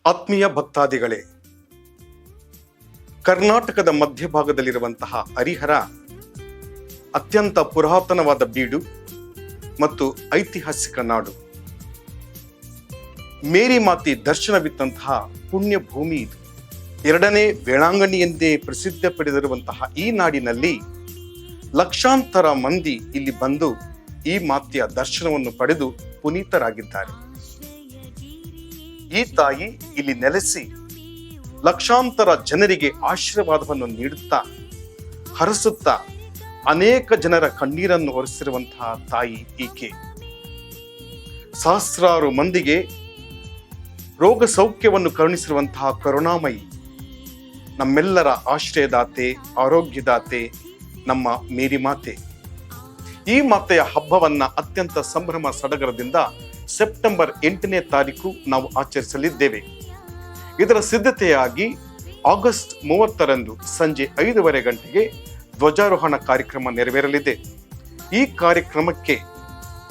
ಆತ್ಮೀಯ ಭಕ್ತಾದಿಗಳೇ, ಕರ್ನಾಟಕದ ಮಧ್ಯಭಾಗದಲ್ಲಿರುವಂತಹ ಹರಿಹರ ಅತ್ಯಂತ ಪುರಾತನವಾದ ಬೀಡು ಮತ್ತು ಐತಿಹಾಸಿಕ ನಾಡು. ಮೇರಿ ಮಾತೆ ದರ್ಶನವಿತ್ತಂತಹ ಪುಣ್ಯ ಭೂಮಿ ಇದು. ಎರಡನೇ ವೇಳಾಂಗಣಿ ಎಂದೇ ಪ್ರಸಿದ್ಧ ಪಡೆದಿರುವಂತಹ ಈ ನಾಡಿನಲ್ಲಿ ಲಕ್ಷಾಂತರ ಮಂದಿ ಇಲ್ಲಿ ಬಂದು ಈ ಮಾತೆಯ ದರ್ಶನವನ್ನು ಪಡೆದು ಪುನೀತರಾಗಿದ್ದಾರೆ. ಈ ತಾಯಿ ಇಲ್ಲಿ ನೆಲೆಸಿ ಲಕ್ಷಾಂತರ ಜನರಿಗೆ ಆಶೀರ್ವಾದವನ್ನು ನೀಡುತ್ತಾ ಹರಸುತ್ತಾ ಅನೇಕ ಜನರ ಕಣ್ಣೀರನ್ನು ಒರೆಸಿರುವಂತಹ ತಾಯಿ ಈಕೆ. ಸಹಸ್ರಾರು ಮಂದಿಗೆ ರೋಗ ಸೌಖ್ಯವನ್ನು ಕರುಣಿಸಿರುವಂತಹ ಕರುಣಾಮಯಿ, ನಮ್ಮೆಲ್ಲರ ಆಶ್ರಯದಾತೆ, ಆರೋಗ್ಯದಾತೆ ನಮ್ಮ ಮೇರಿ ಮಾತೆ. ಈ ಮಾತೆಯ ಹಬ್ಬವನ್ನ ಅತ್ಯಂತ ಸಂಭ್ರಮ ಸಡಗರದಿಂದ ಸೆಪ್ಟೆಂಬರ್ 8ನೇ ತಾರೀಕು ನಾವು ಆಚರಿಸಲಿದ್ದೇವೆ. ಇದರ ಸಿದ್ಧತೆಯಾಗಿ ಆಗಸ್ಟ್ 30ರಂದು ಸಂಜೆ 5:30 ಗಂಟೆಗೆ ಧ್ವಜಾರೋಹಣ ಕಾರ್ಯಕ್ರಮ ನೆರವೇರಲಿದೆ. ಈ ಕಾರ್ಯಕ್ರಮಕ್ಕೆ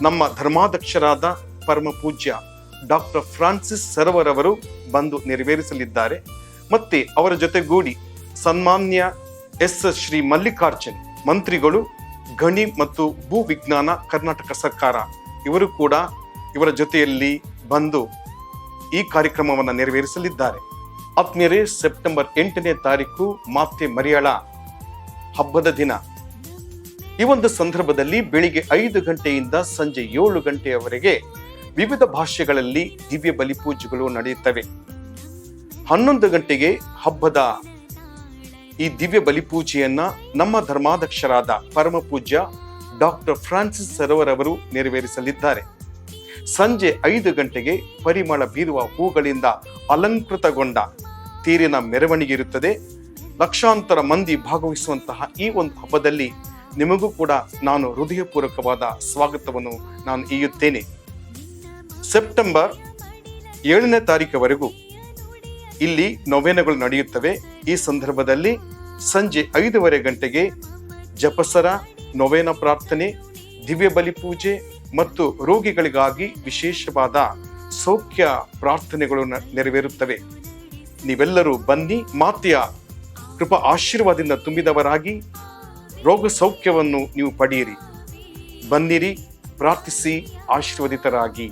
ನಮ್ಮ ಧರ್ಮಾಧ್ಯಕ್ಷರಾದ ಪರಮ ಪೂಜ್ಯ ಡಾಕ್ಟರ್ ಫ್ರಾನ್ಸಿಸ್ ಸರೋವರ್ ಅವರು ಬಂದು ನೆರವೇರಿಸಲಿದ್ದಾರೆ. ಮತ್ತೆ ಅವರ ಜೊತೆಗೂಡಿ ಸನ್ಮಾನ್ಯ ಶ್ರೀ ಮಲ್ಲಿಕಾರ್ಜುನ್ ಮಂತ್ರಿಗಳು, ಗಣಿ ಮತ್ತು ಭೂ ವಿಜ್ಞಾನ ಕರ್ನಾಟಕ ಸರ್ಕಾರ ಇವರು ಕೂಡ ಇವರ ಜೊತೆಯಲ್ಲಿ ಬಂದು ಈ ಕಾರ್ಯಕ್ರಮವನ್ನು ನೆರವೇರಿಸಲಿದ್ದಾರೆ. ಆತ್ಮೀಯರೇ, ಸೆಪ್ಟೆಂಬರ್ 8ನೇ ತಾರೀಕು ಮಾತೆ ಮರಿಯಳ ಹಬ್ಬದ ದಿನ. ಈ ಒಂದು ಸಂದರ್ಭದಲ್ಲಿ ಬೆಳಿಗ್ಗೆ 5 ಗಂಟೆಯಿಂದ ಸಂಜೆ 7 ಗಂಟೆಯವರೆಗೆ ವಿವಿಧ ಭಾಷೆಗಳಲ್ಲಿ ದಿವ್ಯ ಬಲಿಪೂಜೆಗಳು ನಡೆಯುತ್ತವೆ. 11 ಗಂಟೆಗೆ ಹಬ್ಬದ ಈ ದಿವ್ಯ ಬಲಿಪೂಜೆಯನ್ನ ನಮ್ಮ ಧರ್ಮಾಧ್ಯಕ್ಷರಾದ ಪರಮ ಪೂಜ್ಯ ಡಾಕ್ಟರ್ ಫ್ರಾನ್ಸಿಸ್ ಸರೋವರ್ ಅವರು ನೆರವೇರಿಸಲಿದ್ದಾರೆ. ಸಂಜೆ 5 ಗಂಟೆಗೆ ಪರಿಮಳ ಬೀರುವ ಹೂಗಳಿಂದ ಅಲಂಕೃತಗೊಂಡ ತೇರಿನ ಮೆರವಣಿಗೆ ಇರುತ್ತದೆ. ಲಕ್ಷಾಂತರ ಮಂದಿ ಭಾಗವಹಿಸುವಂತಹ ಈ ಒಂದು ಹಬ್ಬದಲ್ಲಿ ನಿಮಗೂ ಕೂಡ ನಾನು ಹೃದಯಪೂರ್ವಕವಾದ ಸ್ವಾಗತವನ್ನು ನಾನು ಈಯುತ್ತೇನೆ. ಸೆಪ್ಟೆಂಬರ್ 7ನೇ ತಾರೀಕುವರೆಗೂ ಇಲ್ಲಿ ನೊವೇನಗಳು ನಡೆಯುತ್ತವೆ. ಈ ಸಂದರ್ಭದಲ್ಲಿ ಸಂಜೆ 5:30 ಗಂಟೆಗೆ ಜಪಸರ, ನೊವೇನ ಪ್ರಾರ್ಥನೆ, ದಿವ್ಯ ಬಲಿಪೂಜೆ ಮತ್ತು ರೋಗಿಗಳಿಗಾಗಿ ವಿಶೇಷವಾದ ಸೌಖ್ಯ ಪ್ರಾರ್ಥನೆಗಳು ನೆರವೇರುತ್ತವೆ. ನೀವೆಲ್ಲರೂ ಬನ್ನಿ, ಮಾತೆಯ ಕೃಪಾ ಆಶೀರ್ವಾದದಿಂದ ತುಂಬಿದವರಾಗಿ ರೋಗ ಸೌಖ್ಯವನ್ನು ನೀವು ಪಡೆಯಿರಿ. ಬನ್ನಿರಿ, ಪ್ರಾರ್ಥಿಸಿ, ಆಶೀರ್ವದಿತರಾಗಿ.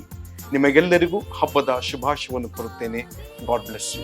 ನಿಮಗೆಲ್ಲರಿಗೂ ಹಬ್ಬದ ಶುಭಾಶಯವನ್ನು ಕೋರುತ್ತೇನೆ. God bless you.